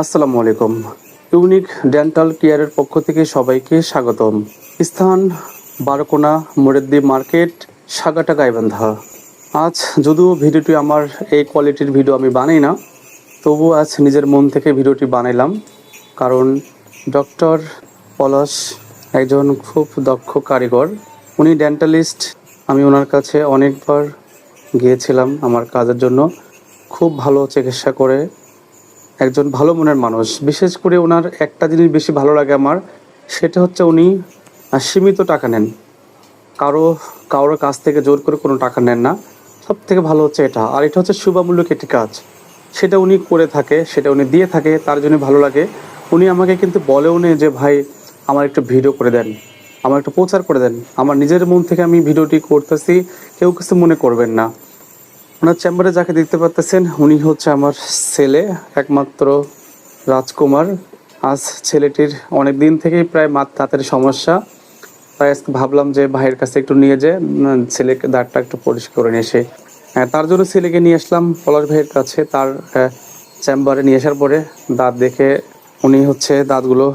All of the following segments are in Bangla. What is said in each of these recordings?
আসসালামু আলাইকুম। ইউনিক ডেন্টাল কেয়ারের পক্ষ থেকে সবাইকে স্বাগতম। স্থান বারোকোনা মুরেদ্দি মার্কেট, সাগাটা গাইবান্ধা। আজ যদিও ভিডিওটি আমার এই কোয়ালিটির ভিডিও আমি বানাই না, তবু আজ নিজের মন থেকে ভিডিওটি বানাইলাম। কারণ ডক্টর পলাশ একজন খুব দক্ষ কারিগর। উনি ডেন্টালিস্ট। আমি ওনার কাছে অনেকবার গিয়েছিলাম আমার কাজের জন্য। খুব ভালো চিকিৎসা করে, একজন ভালো মনের মানুষ। বিশেষ করে ওনার একটা জিনিস বেশি ভালো লাগে আমার, সেটা হচ্ছে উনি সীমিত টাকা নেন। কারোর কাছ থেকে জোর করে কোনো টাকা নেন না। সব থেকে ভালো হচ্ছে এটা। আর এটা হচ্ছে শুভামূল্যক একটি কাজ, সেটা উনি করে থাকে, সেটা উনি দিয়ে থাকে, তার জন্য ভালো লাগে। উনি আমাকে কিন্তু বলেও নেই যে ভাই আমার একটু ভিডিও করে দেন, আমার একটু প্রচার করে দেন। আমার নিজের মন থেকে আমি ভিডিওটি করতেছি, কেউ কিছু মনে করবেন না। ওনার চেম্বারে যাকে দেখতে পাচ্ছেন উনি হচ্ছে আমার ছেলে, একমাত্র রাজকুমার। আজ ছেলেটির অনেক দিন থেকেই প্রায় দাঁতের সমস্যা। তাই আজকে ভাবলাম যে ভাইয়ের কাছে একটু নিয়ে যেয়ে ছেলেকে দাঁতটা একটু পরিষ্কার করে নিয়ে এসে, তার জন্য ছেলেকে নিয়ে আসলাম পলাশ ভাইয়ের কাছে। তার চেম্বারে নিয়ে আসার পরে দাঁত দেখে উনি হচ্ছে দাঁতগুলো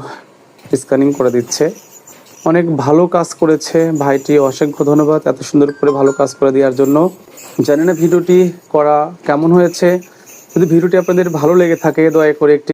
স্ক্যানিং করে দিচ্ছে। অনেক ভালো কাজ করেছে ভাইটি, অসংখ্য ধন্যবাদ এত সুন্দর করে ভালো কাজ করে দেওয়ার জন্য। জানি না ভিডিওটি করা কেমন হয়েছে। যদি ভিডিওটি আপনাদের ভালো লেগে থাকে দয়া করে একটি